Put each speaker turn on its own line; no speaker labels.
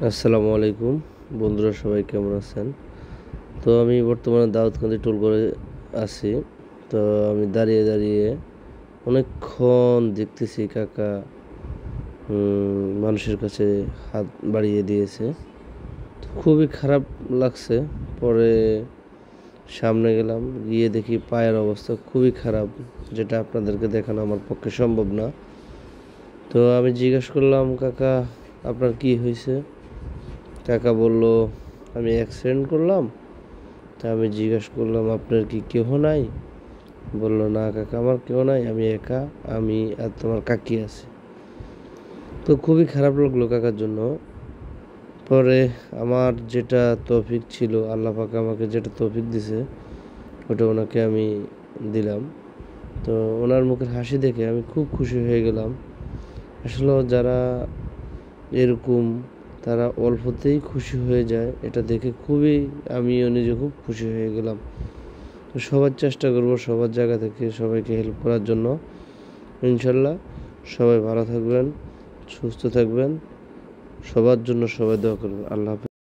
আসসালামু আলাইকুম বন্ধুরা, সবাই কেমন আছেন? তো আমি বর্তমানে দাউদকান্দি টোল করে আছি। তো আমি দাঁড়িয়ে দাঁড়িয়ে অনেকক্ষণ দেখতেছি কাকা মানুষের কাছে হাত বাড়িয়ে দিয়েছে। তো খুবই খারাপ লাগছে। পরে সামনে গেলাম, গিয়ে দেখি পায়ের অবস্থা খুবই খারাপ, যেটা আপনাদেরকে দেখানো আমার পক্ষে সম্ভব না। তো আমি জিজ্ঞেস করলাম, কাকা আপনার কি হয়েছে? কাকা বলল, আমি অ্যাক্সিডেন্ট করলাম। তা আমি জিজ্ঞাসা করলাম, আপনার কি কেহ নাই? বলল, না কাকা, আমার কেউ নাই, আমি একা, আমি আর তোমার কাকি আছে। তো খুবই খারাপ লাগলো কাকার জন্য। পরে আমার যেটা তৌফিক ছিল, আল্লাহ পাক আমাকে যেটা তৌফিক দিছে, ওটা ওনাকে আমি দিলাম। তো ওনার মুখের হাসি দেখে আমি খুব খুশি হয়ে গেলাম। আসলে যারা এরকম, তারা অল্পতেই খুশি হয়ে যায়, এটা দেখে আমিও নিজে খুব খুশি হয়ে গেলাম। তো সবার চেষ্টা করব সবার জায়গা থেকে সবাইকে হেল্প করার জন্য। ইনশাল্লাহ সবাই ভালো থাকবেন, সুস্থ থাকবেন, সবার জন্য সবাই দোয়া করবেন। আল্লাহ হাফেজ।